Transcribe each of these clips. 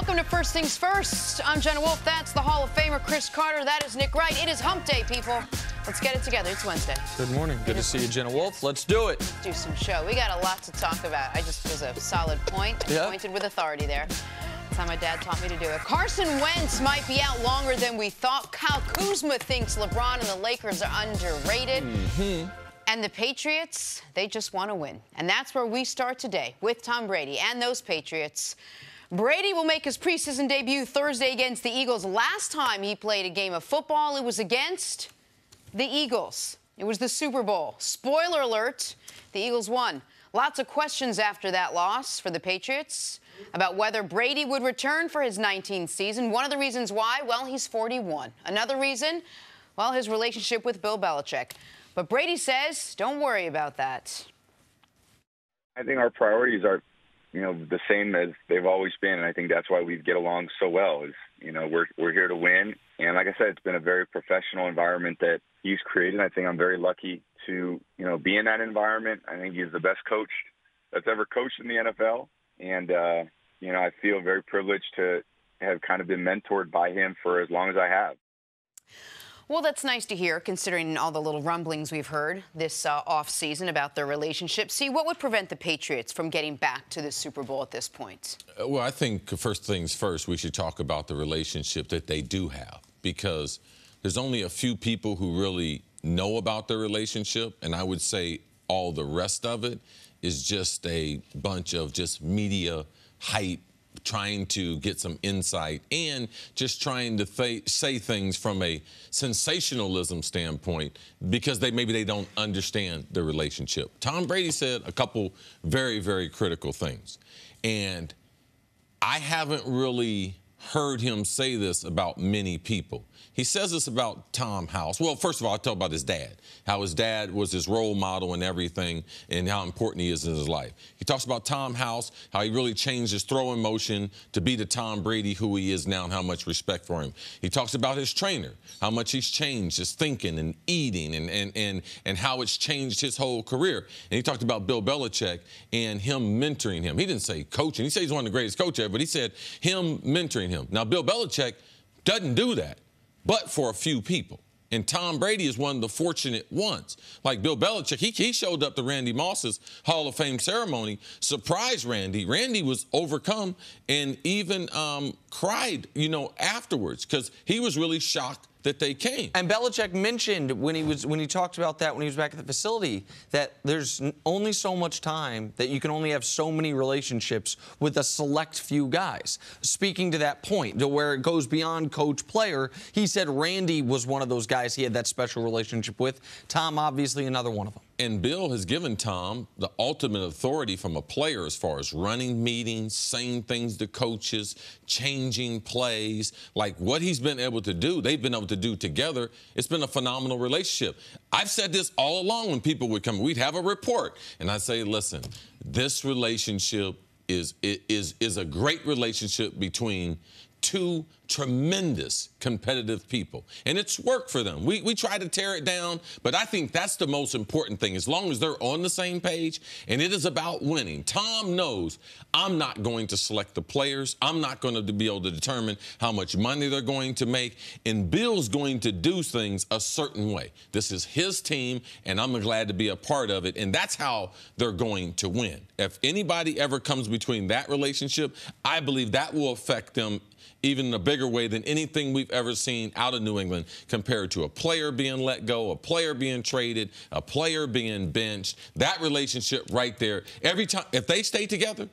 Welcome to First Things First. I'm Jenna Wolfe. That's the Hall of Famer Cris Carter. That is Nick Wright. It is hump day, people. Let's get it together. It's Wednesday. Good morning. Good to see you, Jenna Wolfe. Let's do it. Let's do some show. We got a lot to talk about. I just was a solid point. I pointed with authority there. That's how my dad taught me to do it. Carson Wentz might be out longer than we thought. Kyle Kuzma thinks LeBron and the Lakers are underrated. And the Patriots, they just want to win. And that's where we start today with Tom Brady and those Patriots. Brady will make his preseason debut Thursday against the Eagles. Last time he played a game of football, it was against the Eagles. It was the Super Bowl. Spoiler alert, the Eagles won. Lots of questions after that loss for the Patriots about whether Brady would return for his 19th season. One of the reasons why, well, he's 41. Another reason, well, his relationship with Bill Belichick. But Brady says, don't worry about that. I think our priorities are, the same as they've always been, and I think that's why we get along so well. Is we're here to win, and like I said, it's been a very professional environment that he's created. I think I'm very lucky to be in that environment. I think he's the best coach that's ever coached in the NFL, and I feel very privileged to have kind of been mentored by him for as long as I have. Well, that's nice to hear, considering all the little rumblings we've heard this offseason about their relationship. See, what would prevent the Patriots from getting back to the Super Bowl at this point? Well, I think first things first, we should talk about the relationship that they do have, because there's only a few people who really know about their relationship, and I would say all the rest of it is just a bunch of just media hype, trying to get some insight and just trying to say things from a sensationalism standpoint because maybe they don't understand the relationship. Tom Brady said a couple very, very critical things. And I haven't really heard him say this about many people. He says this about Tom House. Well, first of all, I'll tell about his dad, how his dad was his role model and everything, and how important he is in his life. He talks about Tom House, how he really changed his throwing motion to be the Tom Brady who he is now and how much respect for him. He talks about his trainer, how much he's changed his thinking and eating and how it's changed his whole career. And he talked about Bill Belichick and him mentoring him. He didn't say coaching. He said he's one of the greatest coaches ever, but he said him mentoring him. Now, Bill Belichick doesn't do that, but for a few people. And Tom Brady is one of the fortunate ones. Like Bill Belichick, he showed up to Randy Moss's Hall of Fame ceremony, surprised Randy. Randy was overcome and even cried, afterwards, because he was really shocked that they came. And Belichick mentioned when he talked about that when he was back at the facility that there's only so much time, that you can only have so many relationships with a select few guys. Speaking to that point, to where it goes beyond coach-player, he said Randy was one of those guys he had that special relationship with. Tom, obviously, another one of them. And Bill has given Tom the ultimate authority from a player as far as running meetings, saying things to coaches, changing plays. Like what he's been able to do, they've been able to do together. It's been a phenomenal relationship. I've said this all along when people would come. We'd have a report, and I'd say, listen, this relationship is a great relationship between two tremendous competitive people. And it's worked for them. We try to tear it down, but I think that's the most important thing. As long as they're on the same page, and it is about winning. Tom knows I'm not going to select the players. I'm not going to be able to determine how much money they're going to make. And Bill's going to do things a certain way. This is his team, and I'm glad to be a part of it. And that's how they're going to win. If anybody ever comes between that relationship, I believe that will affect them even in a bigger way than anything we've ever seen out of New England, compared to a player being let go, a player being traded, a player being benched. That relationship right there, every time, if they stay together,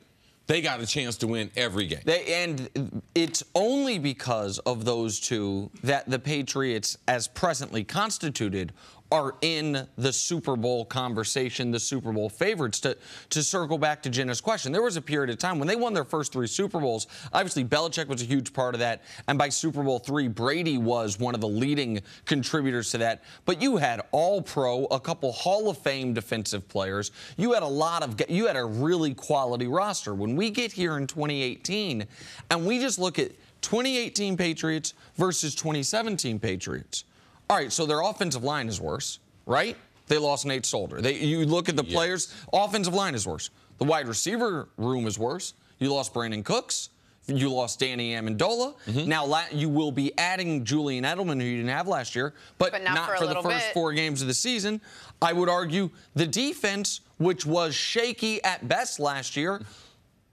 they got a chance to win every game. And it's only because of those two that the Patriots, as presently constituted, are in the Super Bowl conversation, the Super Bowl favorites. To circle back to Jenna's question, there was a period of time when they won their first 3 Super Bowls. Obviously, Belichick was a huge part of that, and by Super Bowl III, Brady was one of the leading contributors to that. But you had All-Pro, a couple Hall of Fame defensive players. You had a really quality roster. When we get here in 2018, and we just look at 2018 Patriots versus 2017 Patriots. All right, so their offensive line is worse, right? They lost Nate Solder. You look at the players, offensive line is worse. The wide receiver room is worse. You lost Brandon Cooks. You lost Danny Amendola. Now you will be adding Julian Edelman, who you didn't have last year, but not for the first 4 games of the season. I would argue the defense, which was shaky at best last year,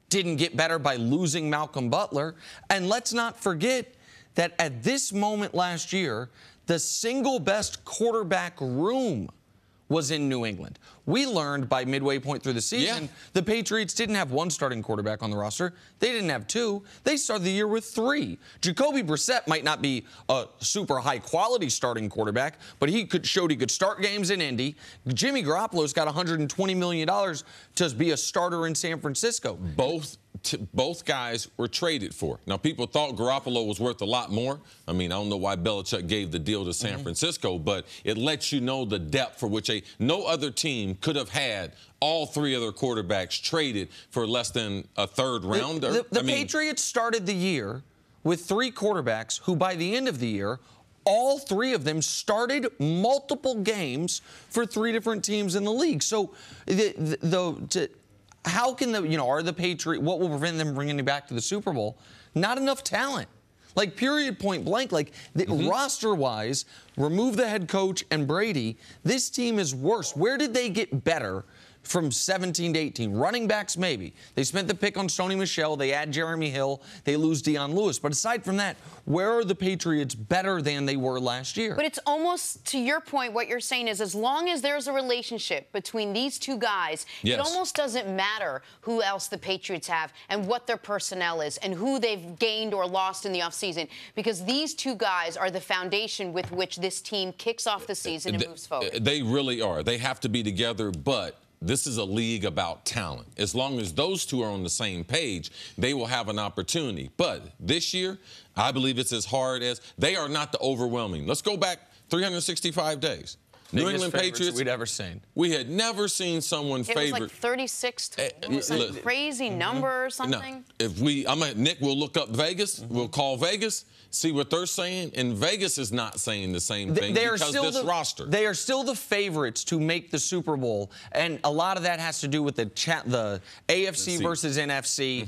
didn't get better by losing Malcolm Butler. And let's not forget that at this moment last year, the single best quarterback room was in New England. We learned by midway point through the season, the Patriots didn't have 1 starting quarterback on the roster. They didn't have 2. They started the year with 3. Jacoby Brissett might not be a super high-quality starting quarterback, but he showed he could start games in Indy. Jimmy Garoppolo's got $120 million to be a starter in San Francisco. Both guys were traded for. Now, people thought Garoppolo was worth a lot more. I mean, I don't know why Belichick gave the deal to San Francisco, but it lets you know the depth for which no other team could have had all 3 other quarterbacks traded for less than a third rounder. The Patriots started the year with 3 quarterbacks who, by the end of the year, all 3 of them started multiple games for 3 different teams in the league. So how can are the Patriots, what will prevent them bringing it back to the Super Bowl? Not enough talent. Like, period, point blank. Like, roster-wise, remove the head coach and Brady, this team is worse. Where did they get better from 17 to 18? Running backs, maybe. They spent the pick on Stoney Michel. They add Jeremy Hill. They lose Deion Lewis. But aside from that, where are the Patriots better than they were last year? But it's almost, to your point, what you're saying is as long as there's a relationship between these 2 guys, it almost doesn't matter who else the Patriots have and what their personnel is and who they've gained or lost in the offseason, because these 2 guys are the foundation with which this team kicks off the season and moves forward. They really are. They have to be together, but this is a league about talent. As long as those 2 are on the same page, they will have an opportunity. But this year, I believe it's as hard as they are not the overwhelming. Let's go back 365 days. New England Patriots we'd ever seen. We had never seen someone favorite. It was like 36 to some crazy number or something. No, Nick will look up Vegas. We'll call Vegas, see what they're saying, and Vegas is not saying the same thing because this roster. They are still the favorites to make the Super Bowl, and a lot of that has to do with the AFC versus NFC.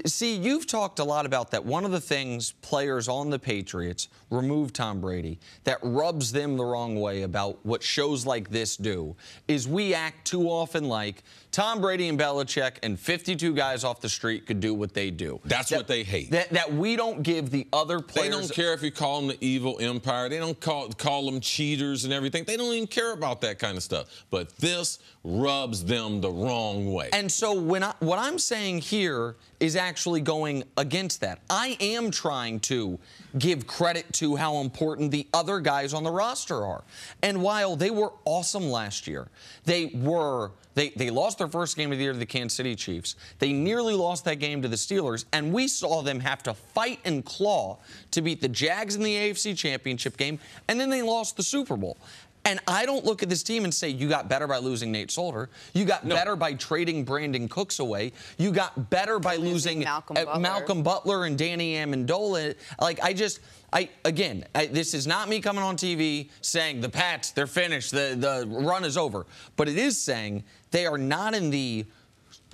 See, you've talked a lot about that. One of the things players on the Patriots, remove Tom Brady, that rubs them the wrong way about what shows like this do is we act too often like Tom Brady and Belichick and 52 guys off the street could do what they do. That's what they hate. That we don't give the other players. They don't care if you call them the evil empire. They don't call them cheaters and everything. They don't even care about that kind of stuff. But this rubs them the wrong way. And so what I'm saying here is actually going against that. I am trying to give credit to how important the other guys on the roster are. And while they were awesome last year, they lost their first game of the year to the Kansas City Chiefs. They nearly lost that game to the Steelers, and we saw them have to fight and claw to beat the Jags in the AFC Championship game, and then they lost the Super Bowl. And I don't look at this team and say, you got better by losing Nate Solder. You got better by trading Brandon Cooks away. You got better by losing Malcolm Butler and Danny Amendola. Like, this is not me coming on TV saying the Pats, they're finished, the run is over. But it is saying they are not in the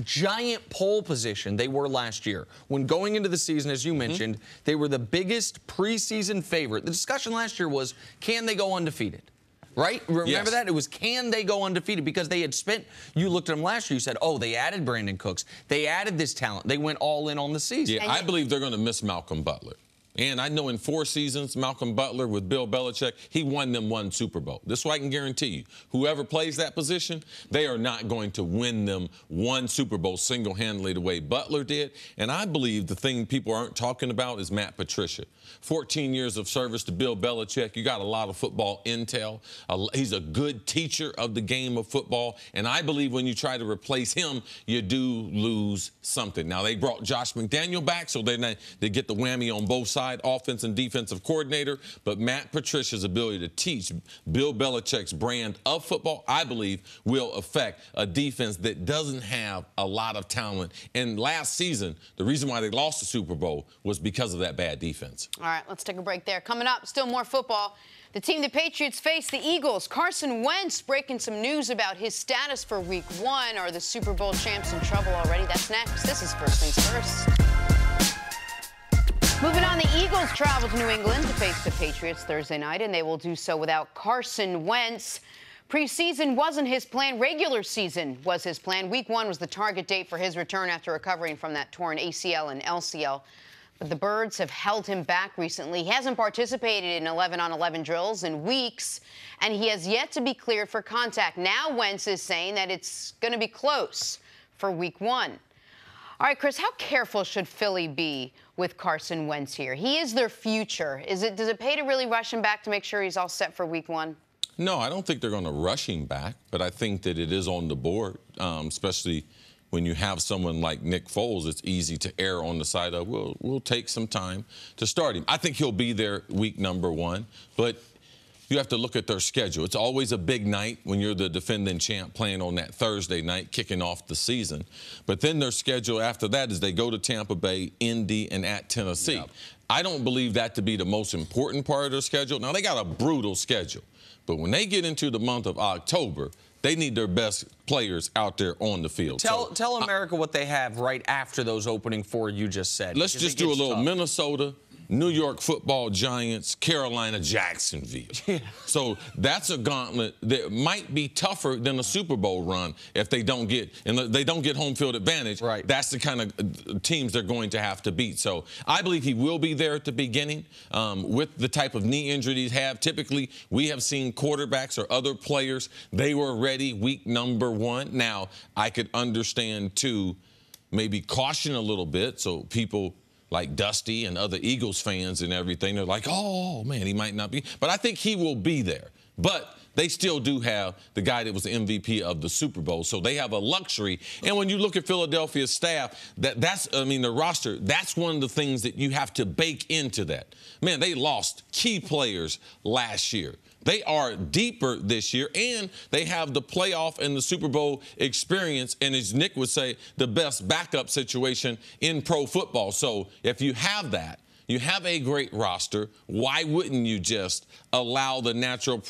giant pole position they were last year. When going into the season, as you mentioned, they were the biggest preseason favorite. The discussion last year was, can they go undefeated? Right? Remember that? It was, can they go undefeated? Because they had spent, you looked at them last year, you said, oh, they added Brandon Cooks. They added this talent. They went all in on the season. Yeah, I believe they're going to miss Malcolm Butler. And I know in 4 seasons, Malcolm Butler with Bill Belichick, he won them 1 Super Bowl. This is what I can guarantee you. Whoever plays that position, they are not going to win them 1 Super Bowl single-handedly the way Butler did. And I believe the thing people aren't talking about is Matt Patricia. 14 years of service to Bill Belichick. You got a lot of football intel. He's a good teacher of the game of football. And I believe when you try to replace him, you do lose something. Now, they brought Josh McDaniel back, so they get the whammy on both sides. Offense and defensive coordinator, but Matt Patricia's ability to teach Bill Belichick's brand of football, I believe, will affect a defense that doesn't have a lot of talent. And last season, the reason why they lost the Super Bowl was because of that bad defense. All right, let's take a break there. Coming up, still more football. The team the Patriots face, the Eagles. Carson Wentz breaking some news about his status for Week 1. Are the Super Bowl champs in trouble already? That's next. This is First Things First. Moving on, the Eagles travel to New England to face the Patriots Thursday night, and they will do so without Carson Wentz. Preseason wasn't his plan. Regular season was his plan. Week 1 was the target date for his return after recovering from that torn ACL and LCL. But the Birds have held him back recently. He hasn't participated in 11-on-11 drills in weeks, and he has yet to be cleared for contact. Now Wentz is saying that it's going to be close for Week 1. All right, Cris, how careful should Philly be with Carson Wentz here? He is their future. Does it pay to really rush him back to make sure he's all set for Week 1? No, I don't think they're going to rush him back, but I think that it is on the board, especially when you have someone like Nick Foles. It's easy to err on the side of, we'll take some time to start him. I think he'll be there week number 1, but you have to look at their schedule. It's always a big night when you're the defending champ playing on that Thursday night, kicking off the season. But then their schedule after that is they go to Tampa Bay, Indy, and at Tennessee. Yep. I don't believe that to be the most important part of their schedule. Now, they got a brutal schedule. But when they get into the month of October, they need their best players out there on the field. Tell America what they have right after those opening 4 you just said. Let's just do a little tough. Minnesota, New York Football Giants, Carolina, Jacksonville. Yeah. So that's a gauntlet that might be tougher than a Super Bowl run if they don't get home field advantage. Right. That's the kind of teams they're going to have to beat. So I believe he will be there at the beginning with the type of knee injury he's had. Typically, we have seen quarterbacks or other players, they were ready week number 1. Now, I could understand, too, maybe caution a little bit so people like Dusty and other Eagles fans and everything, they're like, oh, man, he might not be. But I think he will be there. But they still do have the guy that was the MVP of the Super Bowl, so they have a luxury. And when you look at Philadelphia's staff, the roster, that's one of the things that you have to bake into that. Man, they lost key players last year. They are deeper this year, and they have the playoff and the Super Bowl experience, and as Nick would say, the best backup situation in pro football. So if you have that, you have a great roster, why wouldn't you just allow the natural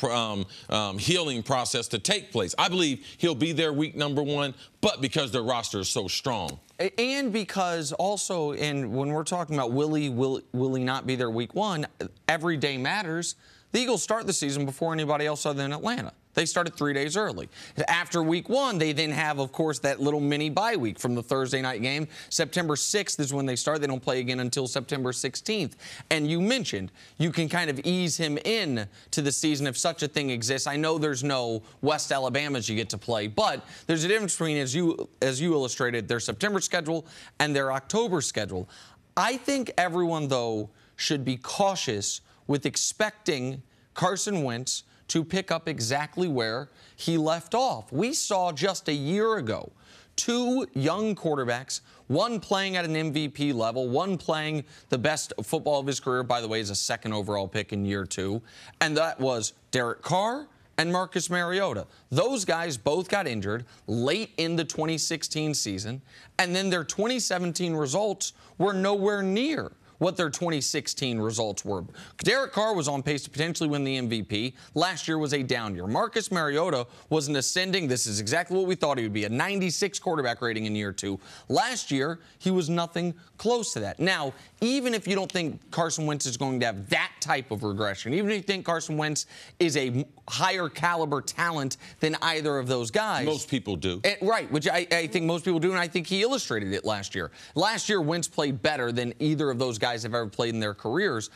healing process to take place? I believe he'll be there week number 1, but because their roster is so strong. And because also, and when we're talking about will he not be there week 1, every day matters. The Eagles start the season before anybody else other than Atlanta. They started 3 days early. After week 1, they then have, of course, that little mini bye week from the Thursday night game. September 6th is when they start. They don't play again until September 16th. And you mentioned you can kind of ease him in to the season if such a thing exists. I know there's no West Alabamas you get to play, but there's a difference between, as you illustrated, their September schedule and their October schedule. I think everyone, though, should be cautious with expecting Carson Wentz to pick up exactly where he left off. We saw just a year ago 2 young quarterbacks, one playing at an MVP level, one playing the best football of his career, by the way, as a 2nd overall pick in year 2, and that was Derek Carr and Marcus Mariota. Those guys both got injured late in the 2016 season, and then their 2017 results were nowhere near what their 2016 results were. Derek Carr was on pace to potentially win the MVP. Last year was a down year. Marcus Mariota was an ascending. This is exactly what we thought he would be, a 96 quarterback rating in year 2. Last year, he was nothing close to that. Now, even if you don't think Carson Wentz is going to have that type of regression, even if you think Carson Wentz is a higher caliber talent than either of those guys. Most people do. Right, which I think most people do, and I think he illustrated it last year. Last year, Wentz played better than either of those guys have ever played in their careers.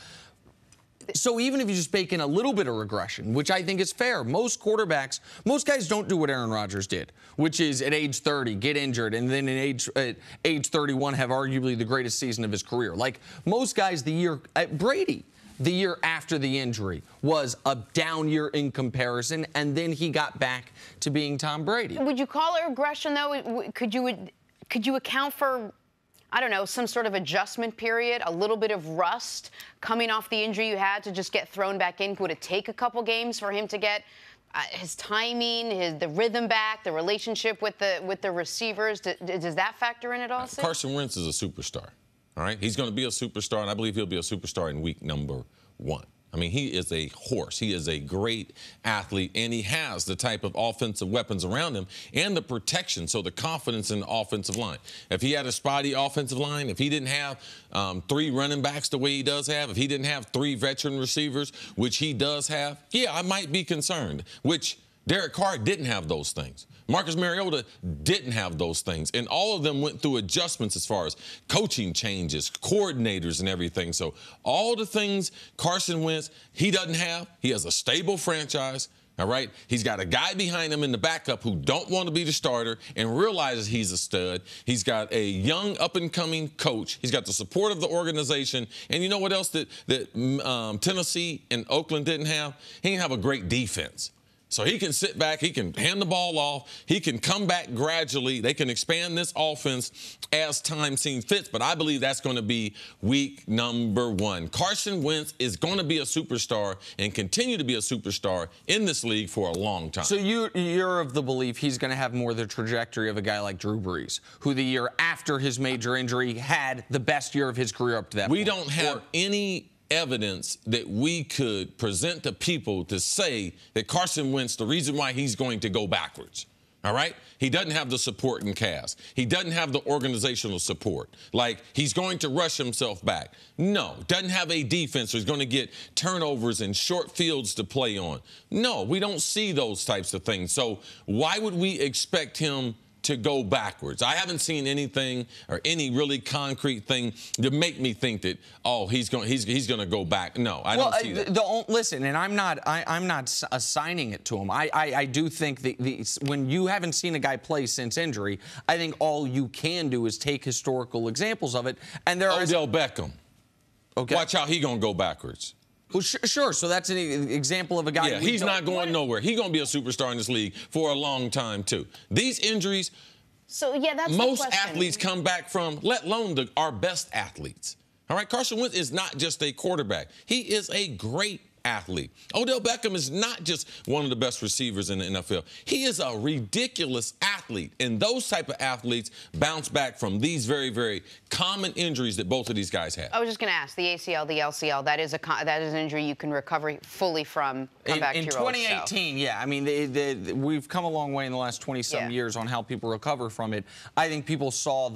So even if you just bake in a little bit of regression, which I think is fair, most guys don't do what Aaron Rodgers did, which is at age 30, get injured, and then at age 31 have arguably the greatest season of his career. Like most guys, Brady, the year after the injury was a down year in comparison, and then he got back to being Tom Brady. Would you call it regression, though? Could you account for, I don't know, some sort of adjustment period, a little bit of rust coming off the injury you had to just get thrown back in? Would it take a couple games for him to get his timing, the rhythm back, the relationship with the receivers? Does that factor in at all? Carson Wentz is a superstar. All right, he's going to be a superstar, and I believe he'll be a superstar in week number 1. I mean, he is a horse. He is a great athlete, and he has the type of offensive weapons around him and the protection, so the confidence in the offensive line. If he had a spotty offensive line, if he didn't have 3 running backs the way he does have, if he didn't have 3 veteran receivers, which he does have, yeah, I might be concerned, which Derek Carr didn't have those things. Marcus Mariota didn't have those things. And all of them went through adjustments as far as coaching changes, coordinators, and everything. So all the things Carson Wentz, he doesn't have. He has a stable franchise. All right? He's got a guy behind him in the backup who don't want to be the starter and realizes he's a stud. He's got a young, up-and-coming coach. He's got the support of the organization. And you know what else that Tennessee and Oakland didn't have? He didn't have a great defense. So he can sit back, he can hand the ball off, he can come back gradually. They can expand this offense as time seems fit, but I believe that's going to be week number 1. Carson Wentz is going to be a superstar and continue to be a superstar in this league for a long time. So you're of the belief he's going to have more the trajectory of a guy like Drew Brees, who the year after his major injury had the best year of his career up to that point. We don't have any evidence that we could present to people to say that Carson Wentz, the reason why he's going to go backwards. All right? He doesn't have the support in cast. He doesn't have the organizational support. Like, he's going to rush himself back. No. Doesn't have a defense who's going to get turnovers and short fields to play on. No, we don't see those types of things. So why would we expect him to go backwards? I haven't seen anything or any really concrete thing to make me think that, oh, he's going to go back. No, I don't see that. Listen, and I'm not assigning it to him. I do think when you haven't seen a guy play since injury, I think all you can do is take historical examples of it. And there are Odell Beckham. Okay. Watch how he's going to go backwards. Well, sure. So that's an example of a guy. Yeah, he's not going nowhere. He's going to be a superstar in this league for a long time, too. These injuries, so yeah, that's most athletes come back from, let alone our best athletes. All right, Carson Wentz is not just a quarterback. He is a great athlete. Odell Beckham is not just one of the best receivers in the NFL. He is a ridiculous athlete, and those type of athletes bounce back from these very, very common injuries that both of these guys have. I was just going to ask, the ACL, the LCL, that is an injury you can recover fully from, come back to your old self. In 2018, yeah. I mean, we've come a long way in the last 20-some years on how people recover from it. I think people saw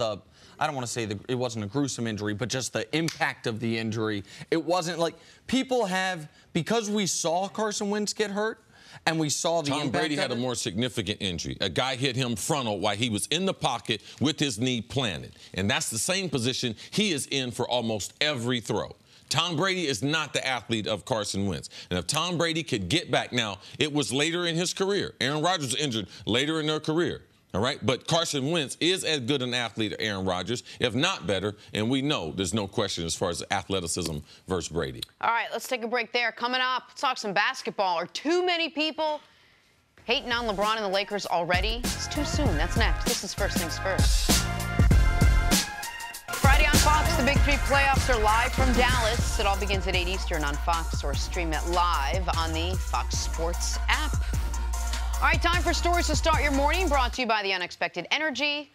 I don't want to say it wasn't a gruesome injury, but just the impact of the injury. It wasn't like people have, because we saw Carson Wentz get hurt and we saw the impact. Tom Brady had a more significant injury. A guy hit him frontal while he was in the pocket with his knee planted. And that's the same position he is in for almost every throw. Tom Brady is not the athlete of Carson Wentz. And if Tom Brady could get back, now, it was later in his career. Aaron Rodgers was injured later in their career. All right, but Carson Wentz is as good an athlete as Aaron Rodgers, if not better, and we know there's no question as far as athleticism versus Brady. All right, let's take a break there. Coming up, let's talk some basketball. Are too many people hating on LeBron and the Lakers already? It's too soon. That's next. This is First Things First. Friday on Fox, the Big Three playoffs are live from Dallas. It all begins at 8 Eastern on Fox, or stream it live on the Fox Sports app. All right, time for stories to start your morning, brought to you by the unexpected energy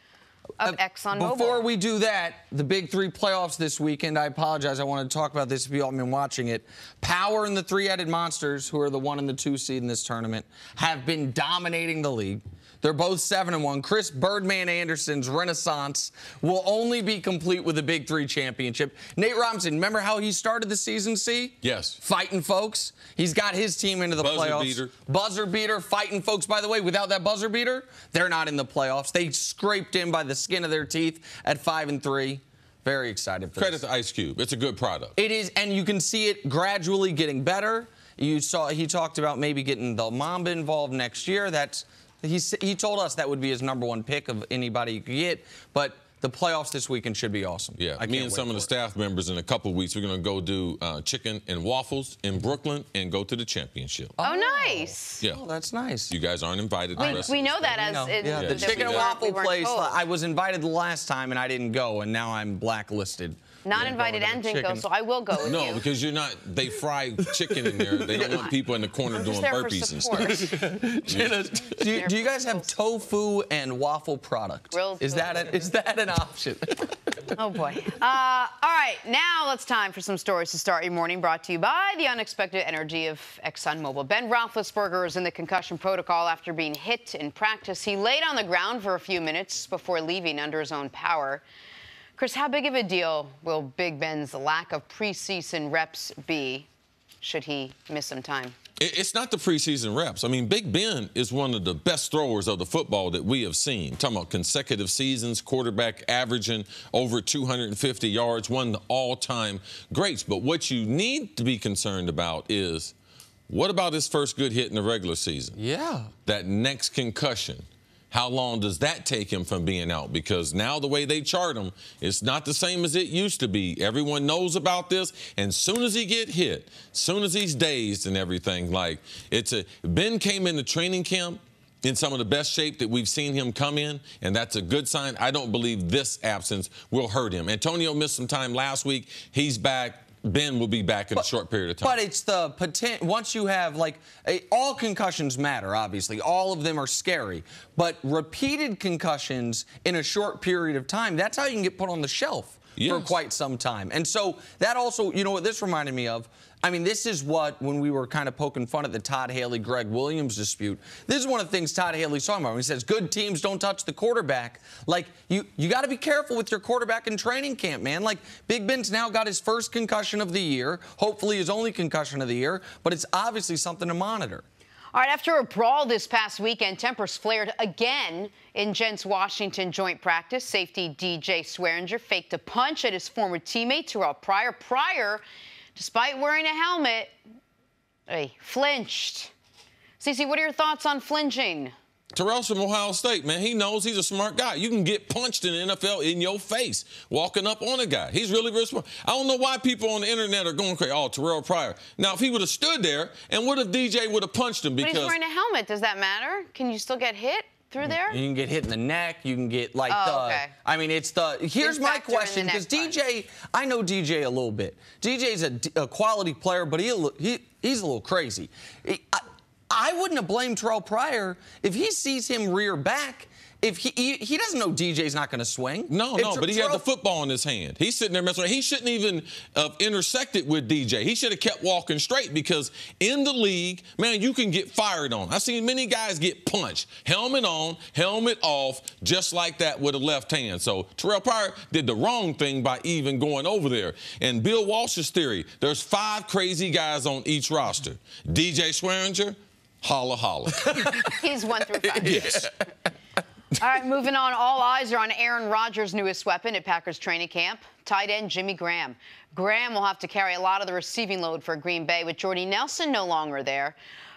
of ExxonMobil. Before we do that, the Big Three playoffs this weekend, I apologize, I wanted to talk about this if you haven't been watching it. Power and the three-headed monsters, who are the 1 and the 2 seed in this tournament, have been dominating the league. They're both 7-1. Chris Birdman Anderson's renaissance will only be complete with a Big Three championship. Nate Robinson, remember how he started the season, C? Yes. Fighting folks. He's got his team into the playoffs. Beater. Buzzer beater, fighting folks. By the way, without that buzzer beater, they're not in the playoffs. They scraped in by the skin of their teeth at 5-3. Very excited for Credit to Ice Cube. It's a good product. It is, and you can see it gradually getting better. You saw he talked about maybe getting the Mamba involved next year. He told us that would be his #1 pick of anybody you could get, but the playoffs this weekend should be awesome. Yeah, me and some of the staff members in a couple of weeks, we're going to go do chicken and waffles in Brooklyn and go to the championship. Oh, nice. Yeah. Oh, that's nice. You guys aren't invited. We know that as the chicken and waffle place. I was invited the last time and I didn't go, and now I'm blacklisted. Not invited and didn't go, so I will go with you. No, because you're not. They fry chicken in there. They don't want people in the corner doing burpees and stuff. Jenna, do you guys have tofu and waffle product? Grilled is that an option? Oh, boy. All right, now it's time for some stories to start your morning, brought to you by the unexpected energy of ExxonMobil. Ben Roethlisberger is in the concussion protocol after being hit in practice. He laid on the ground for a few minutes before leaving under his own power. Cris, how big of a deal will Big Ben's lack of preseason reps be should he miss some time? It's not the preseason reps. I mean, Big Ben is one of the best throwers of the football that we have seen. Talking about consecutive seasons, quarterback averaging over 250 yards, one of the all-time greats. But what you need to be concerned about is, what about his first good hit in the regular season? Yeah. That next concussion. How long does that take him from being out? Because now the way they chart him, it's not the same as it used to be. Everyone knows about this. And soon as he get hit, soon as he's dazed and everything, like Ben came into training camp in some of the best shape that we've seen him come in, and that's a good sign. I don't believe this absence will hurt him. Antonio missed some time last week. He's back. Ben will be back in a short period of time. But it's the potential. Once you have, all concussions matter, obviously. All of them are scary. But repeated concussions in a short period of time, that's how you can get put on the shelf for quite some time. And so that also, you know what this reminded me of? I mean, this is what, when we were kind of poking fun at the Todd Haley-Greg Williams dispute, this is one of the things Todd Haley's talking about when he says good teams don't touch the quarterback. Like, you got to be careful with your quarterback in training camp, man. Like, Big Ben's now got his first concussion of the year, hopefully his only concussion of the year, but it's obviously something to monitor. All right, after a brawl this past weekend, tempers flared again in Gents Washington joint practice. Safety DJ Swearinger faked a punch at his former teammate Terrell Pryor. Pryor, despite wearing a helmet, he flinched. Cece, what are your thoughts on flinching? Terrell's from Ohio State, man. He knows he's a smart guy. You can get punched in the NFL in your face walking up on a guy. He's really, really smart. I don't know why people on the internet are going crazy. Oh, Terrell Pryor. Now, if he would have stood there, and what if DJ would have punched him? Because but he's wearing a helmet. Does that matter? Can you still get hit through there? You can get hit in the neck. You can get, okay. I mean, it's the, here's my question, because DJ, I know DJ a little bit. DJ's a quality player, but he's a little crazy. I wouldn't have blamed Terrell Pryor if he sees him rear back. If he doesn't know DJ's not going to swing. No, but he had the football in his hand. He's sitting there messing around. He shouldn't even have intersected with DJ. He should have kept walking straight, because in the league, man, you can get fired on. I've seen many guys get punched. Helmet on, helmet off, just like that with a left hand. So Terrell Pryor did the wrong thing by even going over there. And Bill Walsh's theory, there's 5 crazy guys on each roster. DJ Swearinger, holla, holla. He's 1 through 5. Yes. All right, moving on. All eyes are on Aaron Rodgers' newest weapon at Packers training camp, tight end Jimmy Graham. Graham will have to carry a lot of the receiving load for Green Bay with Jordy Nelson no longer there.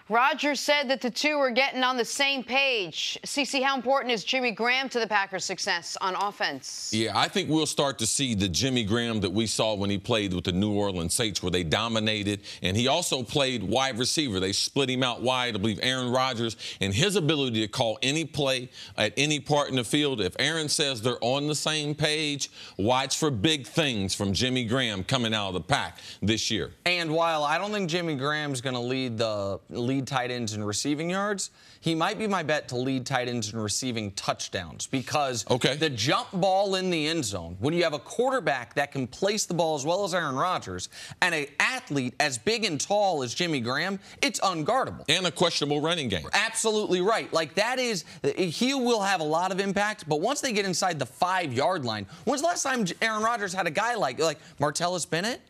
Rodgers said that the two are getting on the same page. Cece, how important is Jimmy Graham to the Packers' success on offense? Yeah, I think we'll start to see the Jimmy Graham that we saw when he played with the New Orleans Saints, where they dominated. And he also played wide receiver. They split him out wide. I believe Aaron Rodgers and his ability to call any play at any part in the field. If Aaron says they're on the same page, watch for big things from Jimmy Graham coming out of the pack this year. And while I don't think Jimmy Graham's going to lead tight ends in receiving yards, he might be my bet to lead tight ends in receiving touchdowns, because the jump ball in the end zone, when you have a quarterback that can place the ball as well as Aaron Rodgers and an athlete as big and tall as Jimmy Graham, it's unguardable. And a questionable running game. Absolutely right. Like, that is, he will have a lot of impact, but once they get inside the 5-yard line, when's the last time Aaron Rodgers had a guy like Martellus Bennett?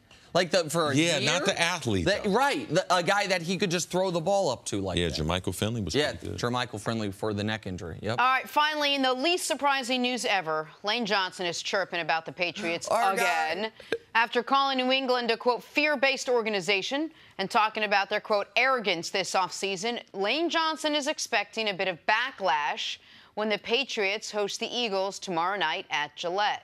For a year? Not the athlete. A guy that he could just throw the ball up to that. Jermichael Finley was pretty good. Jermichael Finley for the neck injury. Yep. All right, finally, in the least surprising news ever, Lane Johnson is chirping about the Patriots again. After calling New England a, quote, fear-based organization and talking about their, quote, arrogance this offseason, Lane Johnson is expecting a bit of backlash when the Patriots host the Eagles tomorrow night at Gillette.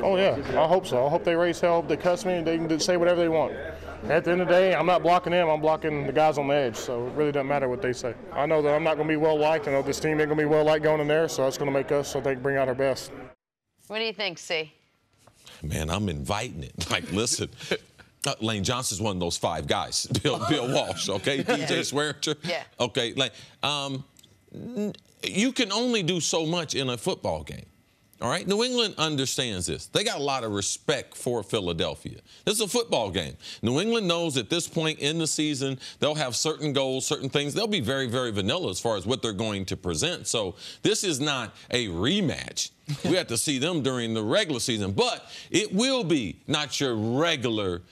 Oh, yeah, I hope so. I hope they raise hell, they cuss me, and they can say whatever they want. At the end of the day, I'm not blocking them, I'm blocking the guys on the edge, so it really doesn't matter what they say. I know that I'm not going to be well-liked. I know this team ain't going to be well-liked going in there, so it's going to make us, I think, bring out our best. What do you think, C? Man, I'm inviting it. Like, listen, Lane Johnson's one of those 5 guys. Bill Walsh, okay? DJ Swearinger. Yeah. Okay, you can only do so much in a football game. All right, New England understands this. They got a lot of respect for Philadelphia. This is a football game. New England knows at this point in the season, they'll have certain goals, certain things. They'll be very, very vanilla as far as what they're going to present. So this is not a rematch. We have to see them during the regular season. But it will be not your regular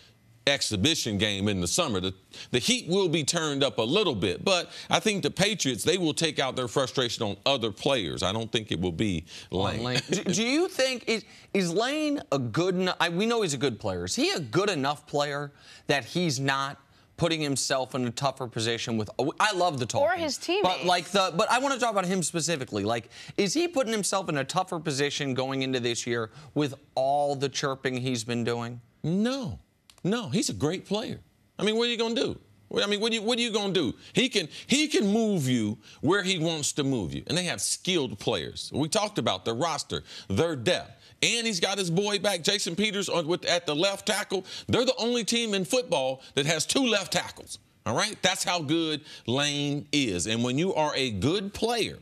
exhibition game in the summer. The heat will be turned up a little bit, but I think the Patriots, they will take out their frustration on other players. I don't think it will be Lane. Do you think, is Lane a good enough, we know he's a good player. Is he a good enough player that he's not putting himself in a tougher position with, I love the talking. Or his teammates. But I want to talk about him specifically. Like, is he putting himself in a tougher position going into this year with all the chirping he's been doing? No. No, he's a great player. I mean, what are you going to do? I mean, what are you going to do? He can move you where he wants to move you. And they have skilled players. We talked about their roster, their depth. And he's got his boy back, Jason Peters, at the left tackle. They're the only team in football that has 2 left tackles. All right? That's how good Lane is. And when you are a good player,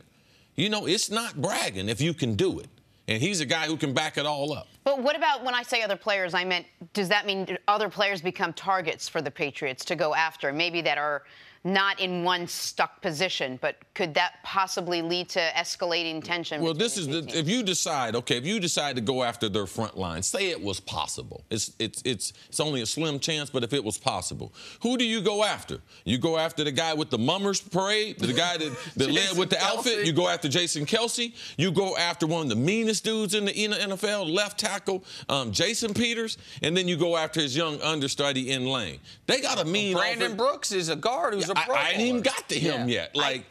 you know, it's not bragging if you can do it. And he's a guy who can back it all up. But what about when I say other players, I meant, does that mean other players become targets for the Patriots to go after, maybe that are not in one stuck position, but could that possibly lead to escalating tension? Well, this is if you decide to go after their front line, say it was possible. It's only a slim chance, but if it was possible, who do you go after? You go after the guy with the mummers parade, the guy that led with the outfit. You go after Jason Kelce. You go after one of the meanest dudes in the NFL, left tackle, Jason Peters, and then you go after his young understudy in Lane. They got a mean. Brandon Brooks is a guard who's I ain't even got to him yet. Like,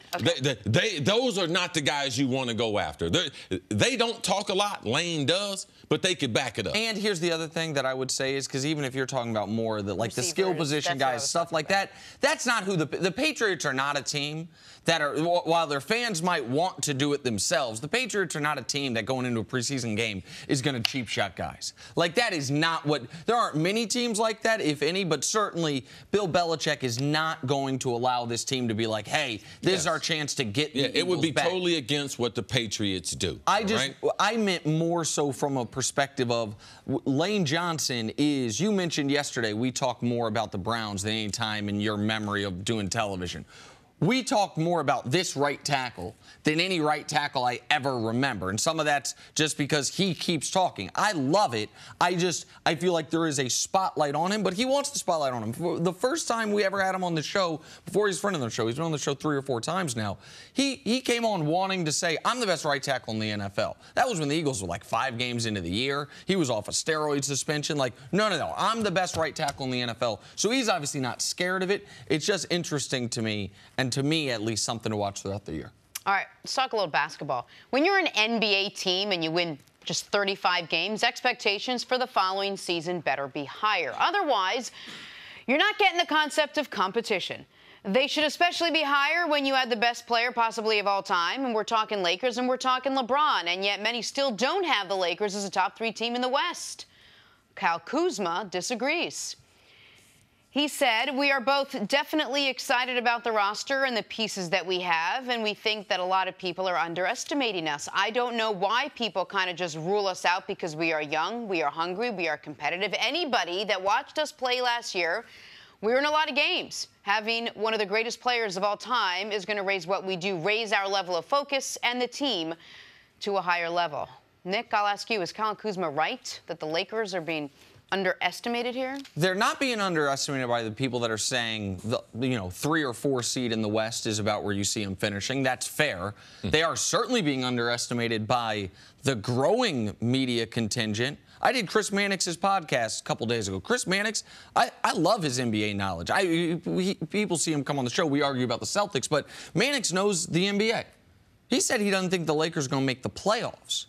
those are not the guys you want to go after. They don't talk a lot. Lane does, but they could back it up. And here's the other thing that I would say is, because even if you're talking about more the the skill position guys, stuff like that, that's not who the Patriots are not a team that are, while their fans might want to do it themselves, the Patriots are not a team that going into a preseason game is going to cheap shot guys. Like, that is not what, there aren't many teams like that, if any, but certainly Bill Belichick is not going to allow this team to be like, hey, this is our chance to get the it would be back. Totally against what the Patriots do. I meant more so from a perspective of Lane Johnson is, you mentioned yesterday, we talked more about the Browns than any time in your memory of doing television. We talked more about this right tackle than any right tackle I ever remember. And some of that's just because he keeps talking. I love it. I feel like there is a spotlight on him, but he wants the spotlight on him. The first time we ever had him on the show, before he's a friend of the show, he's been on the show 3 or 4 times now, he came on wanting to say, I'm the best right tackle in the NFL. That was when the Eagles were like 5 games into the year. He was off a steroid suspension. Like, no, I'm the best right tackle in the NFL. So he's obviously not scared of it. It's just interesting to me, and to me at least, something to watch throughout the year. All right, let's talk a little basketball. When you're an NBA team and you win just 35 games, expectations for the following season better be higher. Otherwise, you're not getting the concept of competition. They should especially be higher when you had the best player possibly of all time, and we're talking Lakers and we're talking LeBron, and yet many still don't have the Lakers as a top 3 team in the West. Kyle Kuzma disagrees. He said, we are both definitely excited about the roster and the pieces that we have, and we think that a lot of people are underestimating us. I don't know why people kind of just rule us out because we are young, we are hungry, we are competitive. Anybody that watched us play last year, we were in a lot of games. Having one of the greatest players of all time is going to raise what we do, raise our level of focus and the team to a higher level. Nick, I'll ask you, is Kyle Kuzma right that the Lakers are being underestimated here? They're not being underestimated by the people that are saying, 3 or 4 seed in the West is about where you see them finishing. That's fair. They are certainly being underestimated by the growing media contingent. I did Chris Mannix's podcast a couple days ago. Chris Mannix, I love his NBA knowledge. People see him come on the show. We argue about the Celtics, but Mannix knows the NBA. He said he doesn't think the Lakers are going to make the playoffs.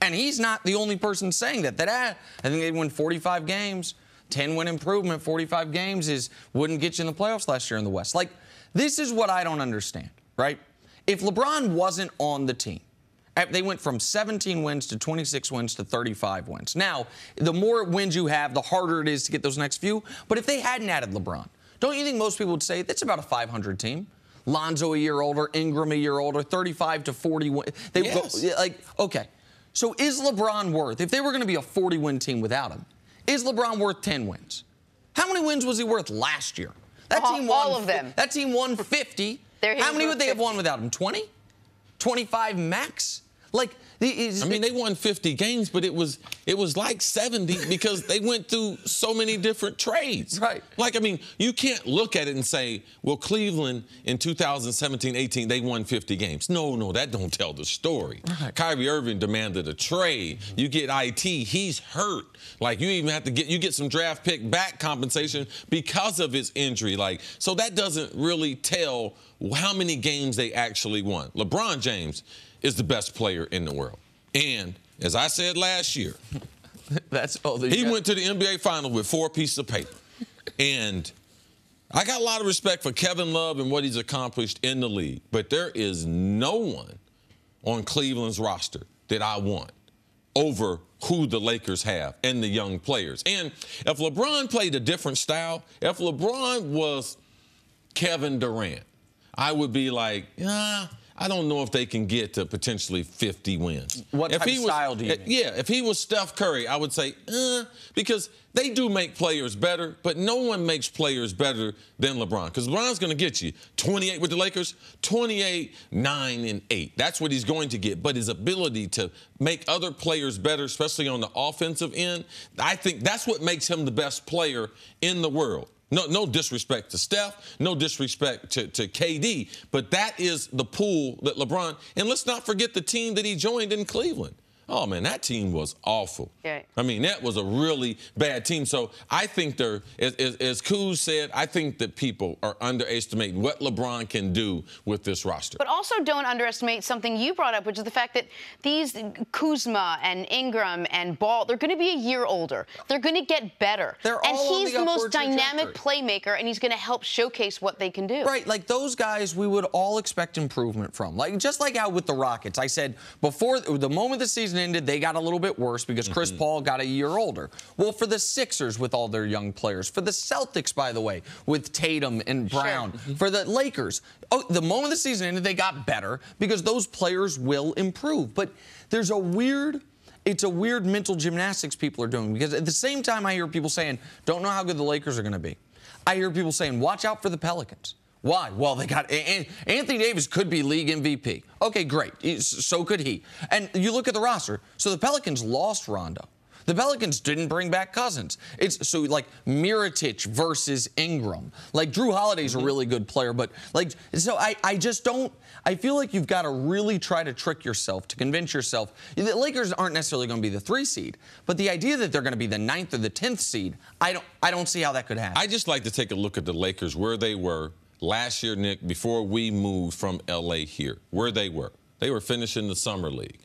And he's not the only person saying that. I think they win 45 games, 10-win improvement, 45 games wouldn't get you in the playoffs last year in the West. Like, this is what I don't understand, right? If LeBron wasn't on the team, they went from 17 wins to 26 wins to 35 wins. Now, the more wins you have, the harder it is to get those next few. But if they hadn't added LeBron, don't you think most people would say that's about a 500 team? Lonzo a year older, Ingram a year older, 35 to 40. Okay. So is LeBron worth, if they were going to be a 40-win team without him, is LeBron worth 10 wins? How many wins was he worth last year? That team won, all of them. That team won 50. How many would they have won without him? 20? 25 max? Like, I mean, they won 50 games, but it was like 70 because they went through so many different trades. Right. Like, I mean, you can't look at it and say, well, Cleveland in 2017-18, they won 50 games. No, that don't tell the story. Right. Kyrie Irving demanded a trade. You get IT, he's hurt. Like, you even have to get some draft pick back compensation because of his injury. Like, so that doesn't really tell how many games they actually won. LeBron James is the best player in the world. And as I said last year, he went to the NBA Finals with 4 pieces of paper. And I got a lot of respect for Kevin Love and what he's accomplished in the league. But there is no one on Cleveland's roster that I want over who the Lakers have and the young players. And if LeBron played a different style, if LeBron was Kevin Durant, I would be like, I don't know if they can get to potentially 50 wins. What type of style do you mean? Yeah, if he was Steph Curry, I would say, because they do make players better, but no one makes players better than LeBron. Because LeBron's going to get you 28 with the Lakers, 28, 9, and 8. That's what he's going to get. But his ability to make other players better, especially on the offensive end, I think that's what makes him the best player in the world. No disrespect to Steph, no disrespect to KD, but that is the pool that LeBron, and let's not forget the team that he joined in Cleveland. Oh, man, that team was awful. Yeah. I mean, that was a really bad team. So I think as Kuz said, I think that people are underestimating what LeBron can do with this roster. But also don't underestimate something you brought up, which is the fact that these Kuzma and Ingram and Ball, they're going to be a year older. They're going to get better. And he's the most dynamic playmaker, and he's going to help showcase what they can do. Right, like those guys we would all expect improvement from. Like just like how with the Rockets, I said before the moment the season ended, they got a little bit worse because Chris Paul got a year older. Well, for the Sixers with all their young players, for the Celtics, by the way, with Tatum and Brown, for the Lakers, the moment the season ended, they got better because those players will improve. But there's it's a weird mental gymnastics people are doing because at the same time I hear people saying, don't know how good the Lakers are going to be. I hear people saying, watch out for the Pelicans. Why? Well, they got Anthony Davis could be league MVP. Okay, great. So could he. And you look at the roster. So the Pelicans lost Rondo. The Pelicans didn't bring back Cousins. It's so like Mirotic versus Ingram. Like Drew Holiday's a really good player, but like so I just don't. I feel like you've got to really try to trick yourself to convince yourself. The Lakers aren't necessarily going to be the 3 seed, but the idea that they're going to be the 9th or the 10th seed, I don't see how that could happen. I just like to take a look at the Lakers where they were last year, Nick, before we moved from L.A. here, where they were. They were finishing the Summer League.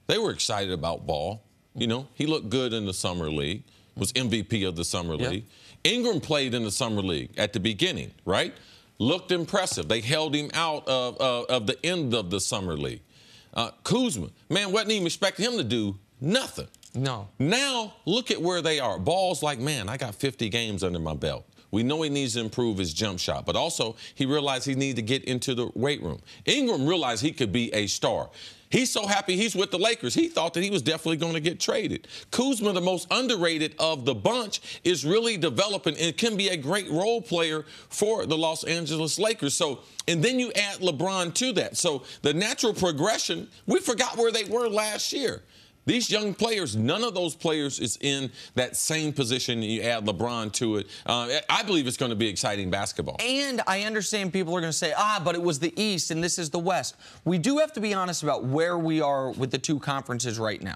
They were excited about Ball. You know, he looked good in the Summer League, was MVP of the Summer League. Ingram played in the Summer League at the beginning, right? Looked impressive. They held him out of the end of the Summer League. Kuzma, man, wasn't even expecting him to do nothing. No. Now, look at where they are. Ball's like, man, I got 50 games under my belt. We know he needs to improve his jump shot, but also he realized he needed to get into the weight room. Ingram realized he could be a star. He's so happy he's with the Lakers. He thought that he was definitely going to get traded. Kuzma, the most underrated of the bunch, is really developing and can be a great role player for the Los Angeles Lakers. So, and then you add LeBron to that. So the natural progression, we forgot where they were last year. These young players, none of those players is in that same position. You add LeBron to it. I believe it's going to be exciting basketball. And I understand people are going to say, but it was the East and this is the West. We do have to be honest about where we are with the 2 conferences right now.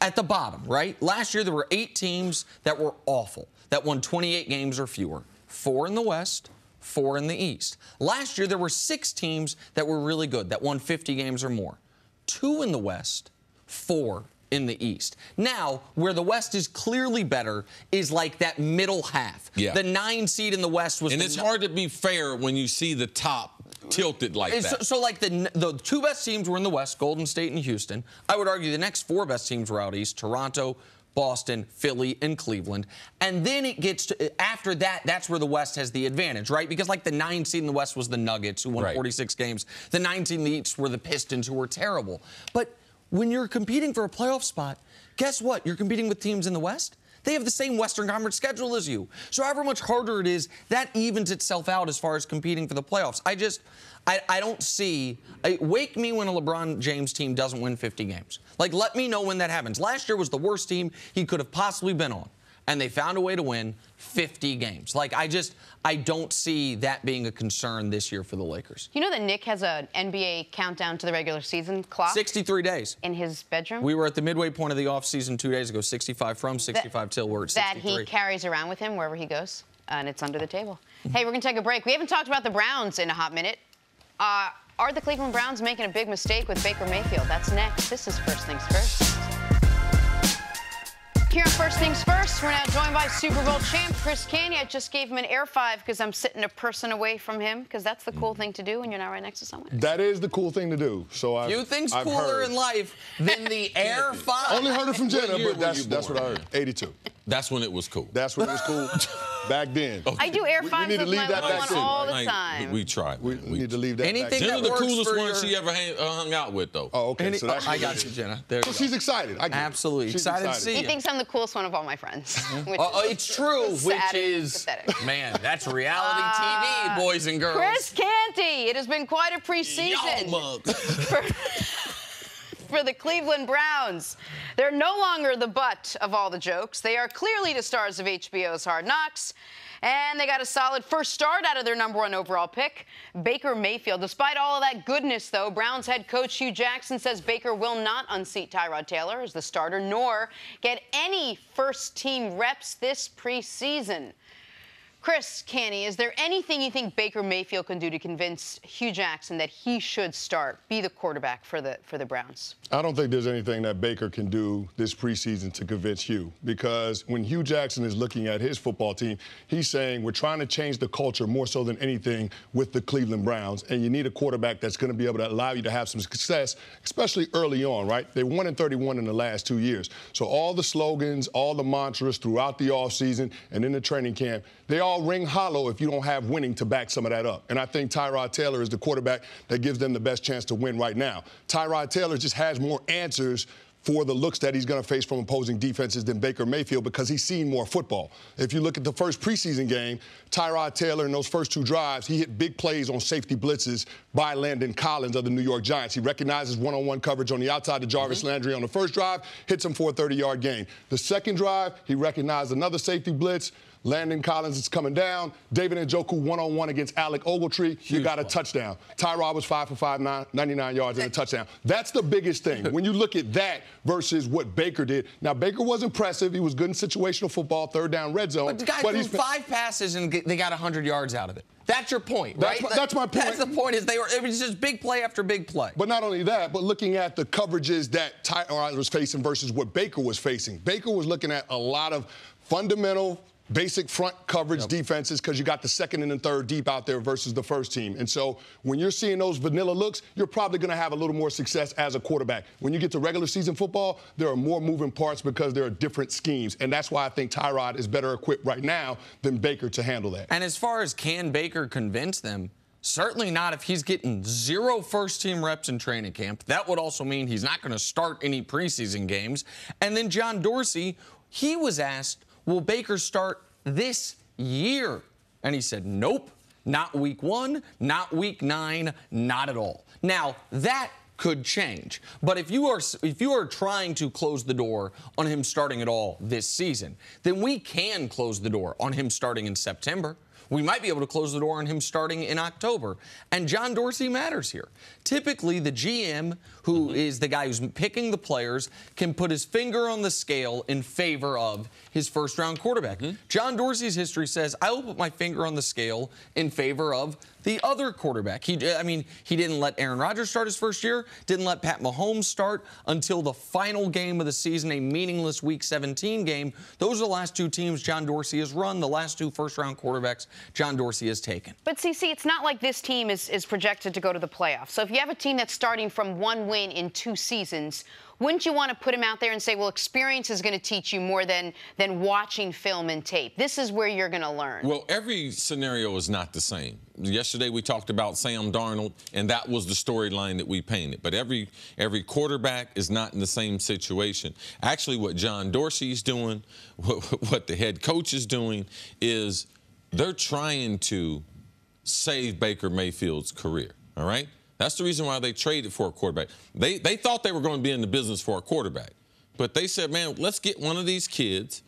At the bottom, right? Last year there were 8 teams that were awful, that won 28 games or fewer. 4 in the West, 4 in the East. Last year there were 6 teams that were really good, that won 50 games or more. 2 in the West, 4 in the East. Now, where the West is clearly better is like that middle half. Yeah. The 9 seed in the West was... And it's hard to be fair when you see the top tilted like that. So like the 2 best teams were in the West, Golden State and Houston. I would argue the next 4 best teams were out East, Toronto, Boston, Philly, and Cleveland. And then it gets to, after that, that's where the West has the advantage, right? Because like the 9 seed in the West was the Nuggets, who won 46 games. The 9 seed in the East were the Pistons, who were terrible. But when you're competing for a playoff spot, guess what? You're competing with teams in the West. They have the same Western Conference schedule as you. So however much harder it is, that evens itself out as far as competing for the playoffs. I don't see. Wake me when a LeBron James team doesn't win 50 games. Like, let me know when that happens. Last year was the worst team he could have possibly been on, and they found a way to win 50 games. Like, I don't see that being a concern this year for the Lakers. You know that Nick has an NBA countdown to the regular season clock? 63 days. In his bedroom? We were at the midway point of the offseason 2 days ago, 65 from 65 till we're at 63. That he carries around with him wherever he goes, and it's under the table. Hey, we're going to take a break. We haven't talked about the Browns in a hot minute. Are the Cleveland Browns making a big mistake with Baker Mayfield? That's next. This is First Things First. Here on First Things First, we're now joined by Super Bowl champ Cris. I just gave him an air five because I'm sitting a person away from him, because that's the cool thing to do when you're not right next to someone. That is the cool thing to do. So few things cooler in life than the air five. Only heard it from Jenna, but that's what I heard. 82. That's when it was cool. That's when it was cool back then. Okay. I do air fives with my little one all the Like, time. we tried. We need to leave that Anything back. Jenna's that the works coolest for one your- she ever hung out with, though. Oh, okay. So that's I got you, Jenna. There So you go. she's excited. I get it. Absolutely. She's Excited to see He you. thinks I'm the coolest one of all my friends. Which It's true, sad which and is, pathetic. man, that's reality TV, boys and girls. Cris Canty, it has been quite a preseason for the Cleveland Browns. They're no longer the butt of all the jokes. They are clearly the stars of HBO's Hard Knocks. And they got a solid first start out of their #1 overall pick, Baker Mayfield. Despite all of that goodness, though, Browns head coach Hugh Jackson says Baker will not unseat Tyrod Taylor as the starter, nor get any first-team reps this preseason. Cris Canty, is there anything you think Baker Mayfield can do to convince Hugh Jackson that he should be the quarterback for the Browns? I don't think there's anything that Baker can do this preseason to convince Hugh, because when Hugh Jackson is looking at his football team, he's saying we're trying to change the culture more so than anything with the Cleveland Browns, and you need a quarterback that's going to be able to allow you to have some success, especially early on, right? They won in 31 in the last 2 years. So all the slogans, all the mantras throughout the offseason and in the training camp, they all ring hollow if you don't have winning to back some of that up. And I think Tyrod Taylor is the quarterback that gives them the best chance to win right now. Tyrod Taylor just has more answers for the looks that he's going to face from opposing defenses than Baker Mayfield, because he's seen more football. If you look at the first preseason game, Tyrod Taylor in those first 2 drives, he hit big plays on safety blitzes by Landon Collins of the New York Giants. He recognizes one-on-one coverage on the outside to Jarvis Landry on the first drive, hits him for a 30-yard gain. The second drive, he recognized another safety blitz. Landon Collins is coming down. David Njoku one-on-one against Alec Ogletree. You got a touchdown. Tyrod was 5 for 5, 99 yards and a touchdown. That's the biggest thing. When you look at that versus what Baker did. Now, Baker was impressive. He was good in situational football, third down, red zone. But the guy threw 5 passes and they got 100 yards out of it. That's your point, right? That's my point. That's the point, is it was just big play after big play. But not only that, but looking at the coverages that Tyrod was facing versus what Baker was facing. Baker was looking at a lot of fundamental, basic front coverage defenses, because you got the second and the third deep out there versus the first team. And so when you're seeing those vanilla looks, you're probably going to have a little more success as a quarterback. When you get to regular season football, there are more moving parts because there are different schemes. And that's why I think Tyrod is better equipped right now than Baker to handle that. And as far as can Baker convince them, certainly not if he's getting 0 first-team reps in training camp. That would also mean he's not going to start any preseason games. And then John Dorsey, he was asked, will Baker start this year? And he said, nope, not week 1, not week 9, not at all. Now, that could change. But if you are trying to close the door on him starting at all this season, then we can close the door on him starting in September. We might be able to close the door on him starting in October. And John Dorsey matters here. Typically, the GM, who is the guy who's picking the players, can put his finger on the scale in favor of his first-round quarterback. John Dorsey's history says, I will put my finger on the scale in favor of the other quarterback. He didn't let Aaron Rodgers start his first year, didn't let Pat Mahomes start until the final game of the season, a meaningless Week 17 game. Those are the last 2 teams John Dorsey has run, the last 2 first-round quarterbacks John Dorsey has taken. But CC, it's not like this team is projected to go to the playoffs. So if you have a team that's starting from 1 win in 2 seasons, wouldn't you want to put him out there and say, well, experience is going to teach you more than watching film and tape? This is where you're going to learn. Well, every scenario is not the same. Yesterday we talked about Sam Darnold, and that was the storyline that we painted. But every quarterback is not in the same situation. Actually, what John Dorsey's doing, what the head coach is doing, is they're trying to save Baker Mayfield's career, all right? That's the reason why they traded for a quarterback. They thought they were going to be in the business for a quarterback. But they said, man, let's get one of these kids.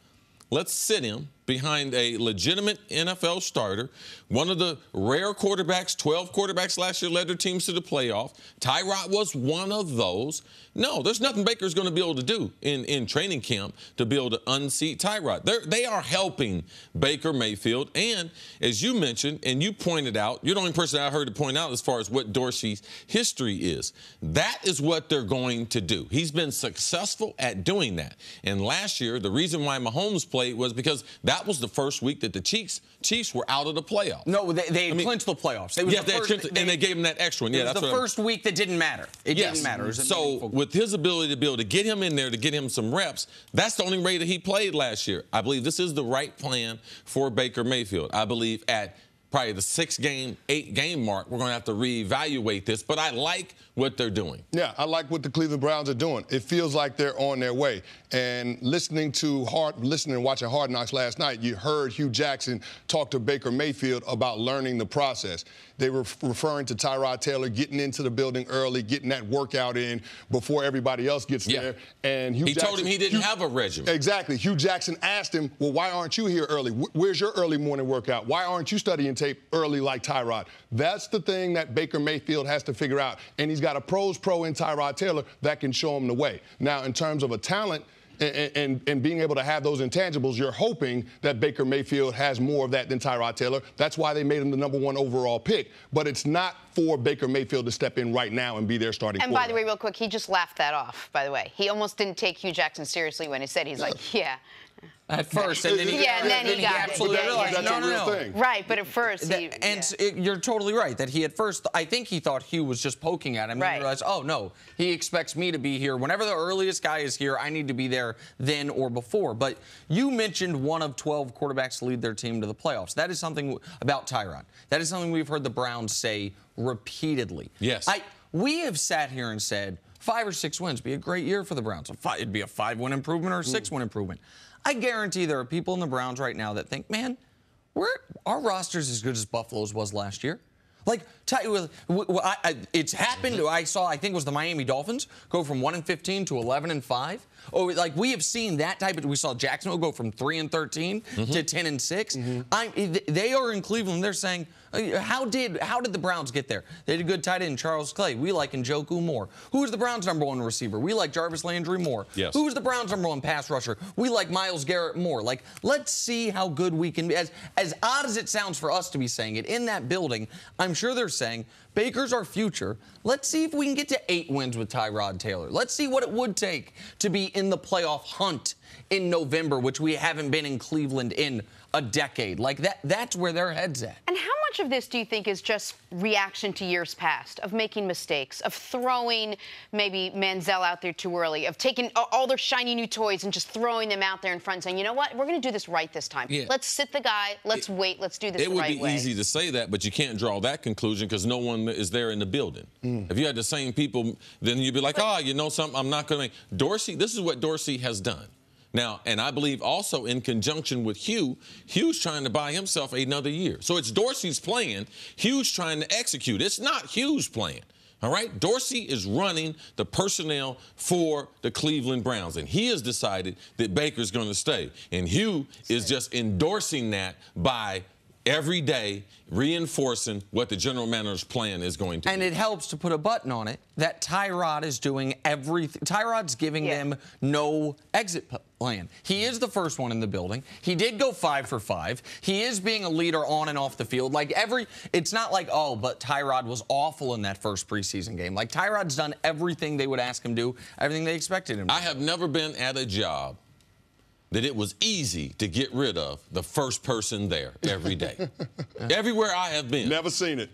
Let's sit him behind a legitimate NFL starter, one of the rare quarterbacks, 12 quarterbacks last year led their teams to the playoff. Tyrod was one of those. No, there's nothing Baker's going to be able to do in training camp to be able to unseat Tyrod. They are helping Baker Mayfield. And as you mentioned, and you pointed out, you're the only person I heard to point out as far as what Dorsey's history is. That is what they're going to do. He's been successful at doing that. And last year, the reason why Mahomes played was because that was the first week that the Chiefs were out of the playoffs. No, they clinched the playoffs. And they gave him that extra one. Yeah, that's the first week that didn't matter. It didn't matter. So with his ability to be able to get him in there, to get him some reps, that's the only way that he played last year. I believe this is the right plan for Baker Mayfield. I believe at probably the 6-game, 8-game mark, we're going to have to reevaluate this. But I like what they're doing. Yeah, I like what the Cleveland Browns are doing. It feels like they're on their way. And listening and watching Hard Knocks last night, you heard Hugh Jackson talk to Baker Mayfield about learning the process. They were referring to Tyrod Taylor getting into the building early, getting that workout in before everybody else gets there. And he told him he didn't have a regimen. Exactly. Hugh Jackson asked him, well, why aren't you here early? Where's your early morning workout? Why aren't you studying tape early like Tyrod? That's the thing that Baker Mayfield has to figure out. And he's got a pro's pro in Tyrod Taylor that can show him the way. Now, in terms of a talent and being able to have those intangibles, you're hoping that Baker Mayfield has more of that than Tyrod Taylor. That's why they made him the #1 overall pick. But it's not for Baker Mayfield to step in right now and be their starting quarterback. And by the way, real quick, he just laughed that off, by the way. He almost didn't take Hugh Jackson seriously when he said, he's like, yeah. At first, and then he absolutely realized, no. Right, but at first, you're totally right that he at first, I think he thought Hugh was just poking at him. And he realized, oh no, he expects me to be here whenever the earliest guy is here. I need to be there then or before. But you mentioned one of 12 quarterbacks to lead their team to the playoffs. That is something about Tyrod. That is something we've heard the Browns say repeatedly. Yes. We have sat here and said 5 or 6 wins be a great year for the Browns. It'd be a 5-win improvement or a 6-win improvement. I guarantee there are people in the Browns right now that think, man, our roster's as good as Buffalo's was last year. Like, it's happened. I think it was the Miami Dolphins go from 1-15 to 11-5. Oh, like we have seen that type of. We saw Jacksonville go from 3-13 to 10-6. They are in Cleveland. They're saying, how did the Browns get there? They had a good tight end, Charles Clay. We like Njoku more. Who is the Browns' #1 receiver? We like Jarvis Landry more. Yes. Who is the Browns' #1 pass rusher? We like Myles Garrett more. Like, let's see how good we can be. As odd as it sounds for us to be saying it, in that building, I'm sure they're saying, Baker's our future. Let's see if we can get to 8 wins with Tyrod Taylor. Let's see what it would take to be in the playoff hunt in November, which we haven't been in Cleveland in a decade. Like, that's where their head's at. And how much of this do you think is just reaction to years past, of making mistakes, of throwing maybe Manziel out there too early, of taking all their shiny new toys and just throwing them out there in front and saying, you know what, we're going to do this right this time. Yeah. Let's sit the guy, let's wait, let's do this the right way. It would be easy to say that, but you can't draw that conclusion because no one is there in the building. If you had the same people, then you'd be like, you know something, I'm not going to. Dorsey, this is what Dorsey has done. Now, and I believe also in conjunction with Hugh, Hugh's trying to buy himself another year. So it's Dorsey's plan. Hugh's trying to execute. It's not Hugh's plan. All right? Dorsey is running the personnel for the Cleveland Browns, and he has decided that Baker's going to stay. And Hugh is just endorsing that by every day reinforcing what the general manager's plan is going to be. And it helps to put a button on it that Tyrod is doing everything. Tyrod's giving them no exit plan. He is the first one in the building. He did go 5 for 5. He is being a leader on and off the field. Like it's not like, but Tyrod was awful in that first preseason game. Like, Tyrod's done everything they would ask him to do, everything they expected him to do. I have never been at a job that it was easy to get rid of the first person there every day. Everywhere I have been. Never seen it.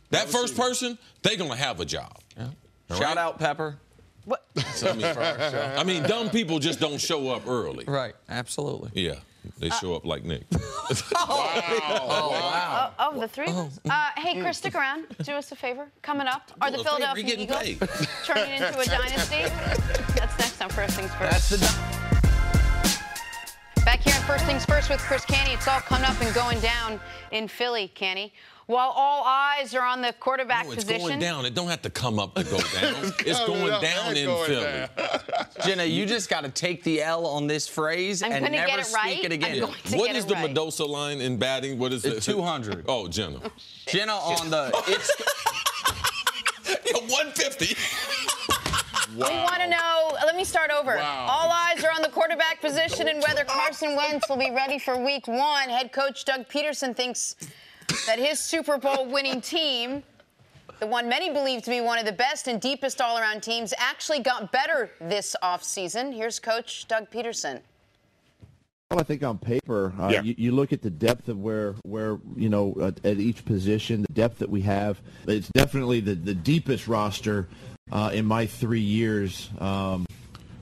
That first person, they're going to have a job. Shout out Pepper. What? So, I mean, dumb people just don't show up early. Right, absolutely. Yeah, they show up like Nick. Wow. Of the three of us. Hey, Chris, stick around. Do us a favor. Coming up, are the Philadelphia Eagles turning into a dynasty? That's next on First Things First. Back here on First Things First with Chris Canty. It's all coming up and going down in Philly, Canty. While all eyes are on the quarterback position. It's going down. It don't have to come up to go down. It's going down in Philly. Jenna, you just got to take the L on this phrase and never speak it again. What is the Mendoza line in batting? What is it? 200. Oh, Jenna. Jenna on the... 150. Wow. We want to know, let me start over. Wow. All eyes are on the quarterback position and whether Carson Wentz will be ready for week 1. Head coach Doug Peterson thinks that his Super Bowl winning team, the one many believe to be one of the best and deepest all-around teams, actually got better this offseason. Here's Coach Doug Peterson. Well, I think on paper, you look at the depth of where you know, at each position, the depth that we have. It's definitely the deepest roster in my 3 years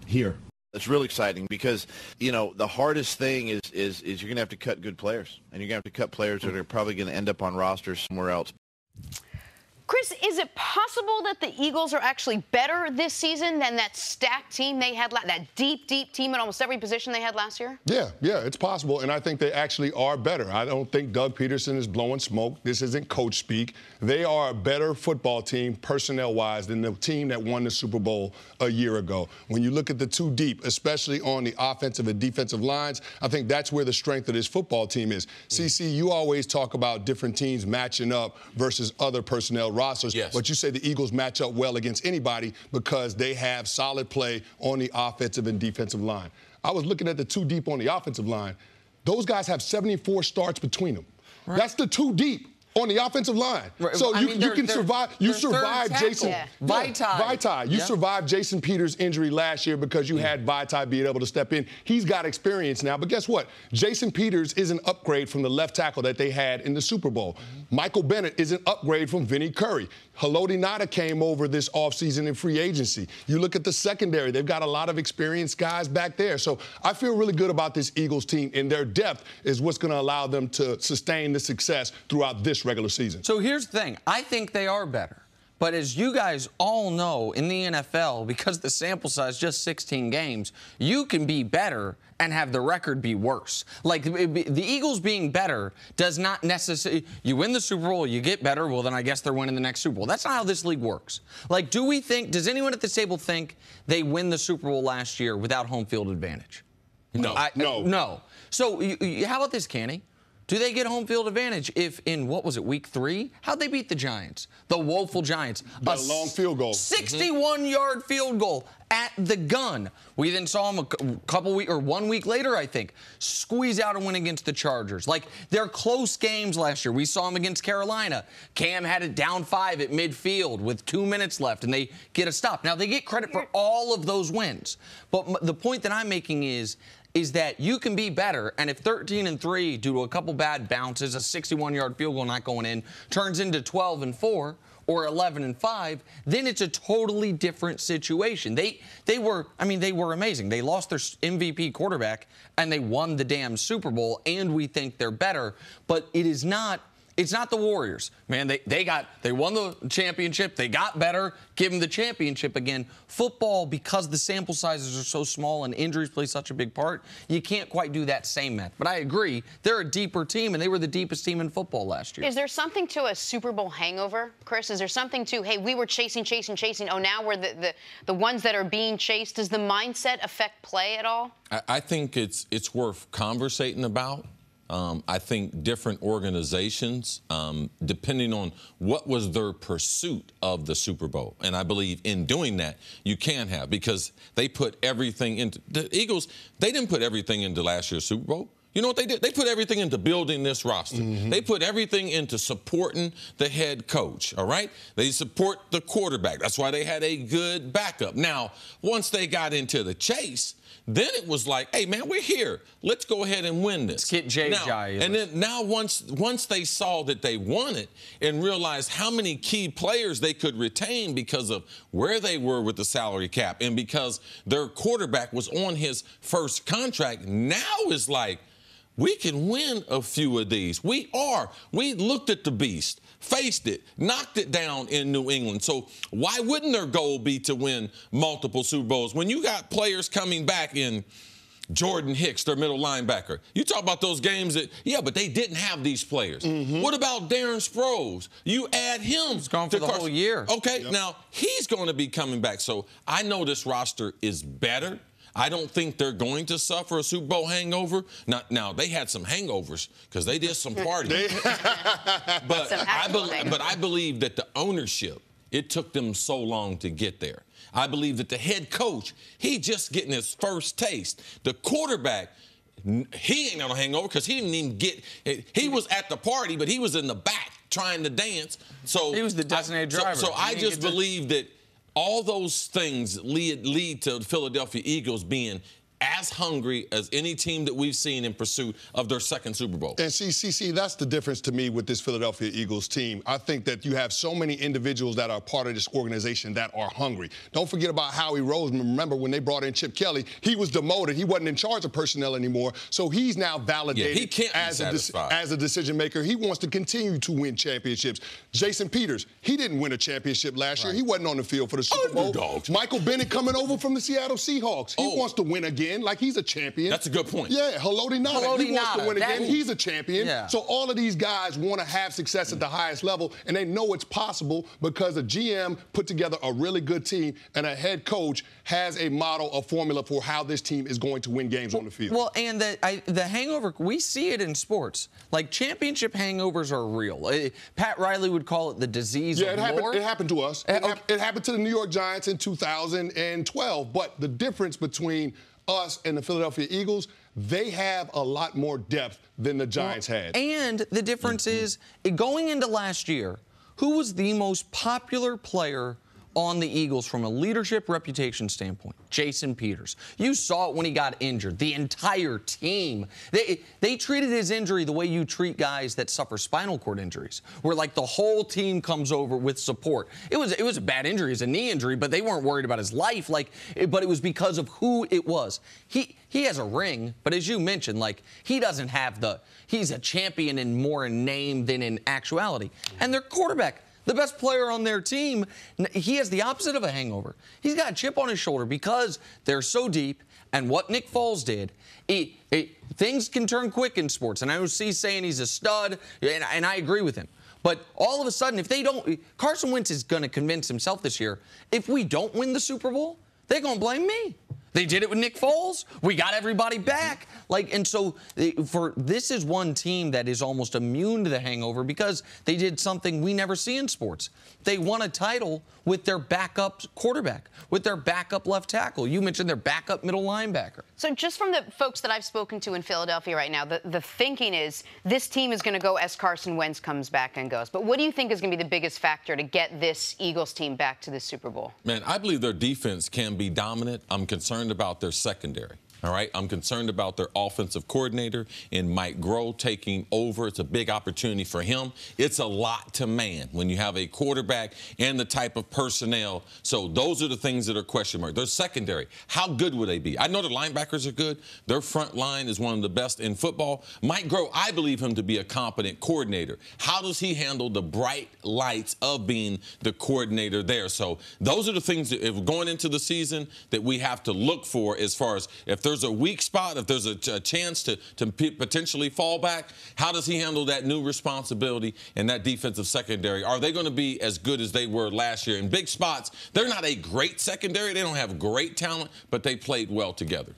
here. It's really exciting because, you know, the hardest thing is you're going to have to cut good players, and you're going to have to cut players that are probably going to end up on rosters somewhere else. Chris, is it possible that the Eagles are actually better this season than that stacked team they had, that deep team at almost every position they had last year? Yeah, it's possible, and I think they actually are better. I don't think Doug Peterson is blowing smoke. This isn't coach speak. They are a better football team, personnel-wise, than the team that won the Super Bowl a year ago. When you look at the two deep, especially on the offensive and defensive lines, I think that's where the strength of this football team is. CC, you always talk about different teams matching up versus other personnel rosters, but you say the Eagles match up well against anybody because they have solid play on the offensive and defensive line. I was looking at the two deep on the offensive line. Those guys have 74 starts between them. Right. That's the two deep on the offensive line. Right. So you can survive. You survived Jason Vitae. You survived Jason Peters' injury last year because you had Vitae being able to step in. He's got experience now. But guess what? Jason Peters is an upgrade from the left tackle that they had in the Super Bowl. Michael Bennett is an upgrade from Vinny Curry. Haloti Ngata came over this offseason in free agency. You look at the secondary. They've got a lot of experienced guys back there. So I feel really good about this Eagles team, and their depth is what's going to allow them to sustain the success throughout this regular season. So here's the thing. I think they are better. But as you guys all know, in the NFL, because the sample size is just 16 games, you can be better and have the record be worse. Like, the Eagles being better does not necessarily, you win the Super Bowl, you get better, well, then I guess they're winning the next Super Bowl. That's not how this league works. Like, does anyone at this table think they win the Super Bowl last year without home field advantage? No. No. So how about this, Canny? Do they get home field advantage if in, what was it, week 3? How'd they beat the Giants? The woeful Giants. A long field goal. 61-yard field goal at the gun. We then saw them a couple weeks, or 1 week later, I think, squeeze out a win against the Chargers. Like, they're close games last year. We saw them against Carolina. Cam had it down 5 at midfield with 2 minutes left, and they get a stop. Now, they get credit for all of those wins. But the point that I'm making is that you can be better, and if 13-3 due to a couple bad bounces, a 61-yard field goal not going in, turns into 12-4 or 11-5, then it's a totally different situation. They were amazing. They lost their MVP quarterback, and they won the damn Super Bowl, and we think they're better, but it's not the Warriors. Man, they won the championship. They got better. Give them the championship again. Football, because the sample sizes are so small and injuries play such a big part, you can't quite do that same math. But I agree, they're a deeper team, and they were the deepest team in football last year. Is there something to a Super Bowl hangover, Chris? Is there something to, hey, we were chasing. Oh, now we're the ones that are being chased? Does the mindset affect play at all? I think it's worth conversating about. I think different organizations, depending on what was their pursuit of the Super Bowl, and I believe in doing that, you can have, because they put everything into the Eagles. They didn't put everything into last year's Super Bowl. You know what they did? They put everything into building this roster. They put everything into supporting the head coach, all right? They support the quarterback. That's why they had a good backup. Now, once they got into the chase, then it was like, hey, man, we're here. Let's go ahead and win this. Let's get And then now once they saw that they won it and realized how many key players they could retain because of where they were with the salary cap and because their quarterback was on his first contract, now it's like, we can win a few of these. We looked at the beast, faced it, knocked it down in New England. So why wouldn't their goal be to win multiple Super Bowls? When you got players coming back in Jordan Hicks, their middle linebacker. You talk about those games that, yeah, but they didn't have these players. What about Darren Sproles? You add him. He's gone for the whole year. Okay, now he's going to be coming back. So I know this roster is better. I don't think they're going to suffer a Super Bowl hangover. Now they had some hangovers because they did some partying. but I believe that the ownership, it took them so long to get there. I believe that the head coach, he just getting his first taste. The quarterback, he ain't got no hangover because he didn't even get – he was at the party, but he was in the back trying to dance. So he was the designated driver. So I just believe that all those things lead to the Philadelphia Eagles being as hungry as any team that we've seen in pursuit of their second Super Bowl. And see, that's the difference to me with this Philadelphia Eagles team. I think that you have so many individuals that are part of this organization that are hungry. Don't forget about Howie Roseman. Remember when they brought in Chip Kelly, he was demoted. He wasn't in charge of personnel anymore. So he's now validated he can't as a decision maker. He wants to continue to win championships. Jason Peters, he didn't win a championship last year. He wasn't on the field for the Super Bowl. Michael Bennett coming over from the Seattle Seahawks. He wants to win again. Like he's a champion. That's a good point. Yeah, Haloti Ngata. He wants to win again. He's a champion. Yeah. So all of these guys want to have success at the highest level, and they know it's possible because a GM put together a really good team, and a head coach has a model, a formula for how this team is going to win games on the field. Well, and the hangover, we see it in sports. Like championship hangovers are real. Pat Riley would call it the disease of war. It happened to us. It happened to the New York Giants in 2012. But the difference between us and the Philadelphia Eagles, they have a lot more depth than the Giants had. And the difference is, going into last year, who was the most popular player on the Eagles from a leadership reputation standpoint? Jason Peters. You saw it when he got injured. The entire team, they treated his injury the way you treat guys that suffer spinal cord injuries, where like the whole team comes over with support. It was a bad injury, it's a knee injury, but they weren't worried about his life. But it was because of who it was. He has a ring, but as you mentioned, like he doesn't have he's a champion in more in name than in actuality. And their quarterback, the best player on their team, he has the opposite of a hangover. He's got a chip on his shoulder because they're so deep. And what Nick Foles did, things can turn quick in sports. And I know C's saying he's a stud, and I agree with him. But all of a sudden, if they don't, Carson Wentz is going to convince himself this year, if we don't win the Super Bowl, they're going to blame me. They did it with Nick Foles. We got everybody back. And so this is one team that is almost immune to the hangover because they did something we never see in sports. They won a title with their backup quarterback, with their backup left tackle. You mentioned their backup middle linebacker. So just from the folks that I've spoken to in Philadelphia right now, the thinking is this team is going to go as Carson Wentz comes back and goes. But what do you think is going to be the biggest factor to get this Eagles team back to the Super Bowl? Man, I believe their defense can be dominant. I'm concerned about their secondary. All right, I'm concerned about their offensive coordinator and Mike Groh taking over. It's a big opportunity for him. It's a lot to man when you have a quarterback and the type of personnel. So those are the things that are question mark. Their secondary, how good will they be? I know the linebackers are good. Their front line is one of the best in football. Mike Groh, I believe him to be a competent coordinator. How does he handle the bright lights of being the coordinator there? So those are the things that, if going into the season, that we have to look for as far as if there's a weak spot, if there's a chance to potentially fall back, how does he handle that new responsibility and that defensive secondary? Are they going to be as good as they were last year? In big spots, they're not a great secondary. They don't have great talent, but they played well together.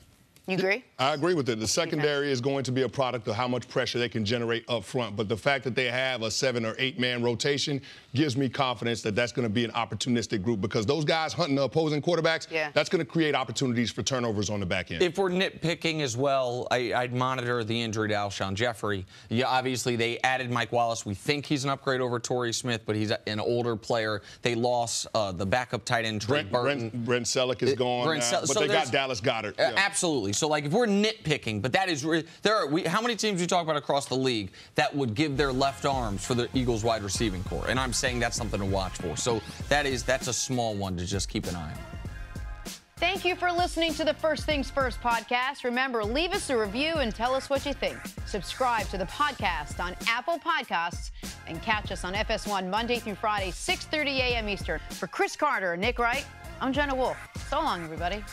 You agree? I agree with it. The secondary is going to be a product of how much pressure they can generate up front. But the fact that they have a 7 or 8 man rotation gives me confidence that that's going to be an opportunistic group, because those guys hunting the opposing quarterbacks, that's going to create opportunities for turnovers on the back end. If we're nitpicking as well, I'd monitor the injury to Alshon Jeffrey. Yeah, obviously they added Mike Wallace. We think he's an upgrade over Torrey Smith, but he's an older player. They lost the backup tight end, Trey Burton. Brent Selleck is gone now, but they got Dallas Goedert. Absolutely. So, like, if we're nitpicking, but that is how many teams we talk about across the league that would give their left arms for the Eagles wide receiving core? And I'm saying that's something to watch for. So that's a small one to just keep an eye on. Thank you for listening to the First Things First podcast. Remember, leave us a review and tell us what you think. Subscribe to the podcast on Apple Podcasts and catch us on FS1 Monday through Friday, 6:30 a.m. Eastern. For Cris Carter and Nick Wright, I'm Jenna Wolfe. So long, everybody.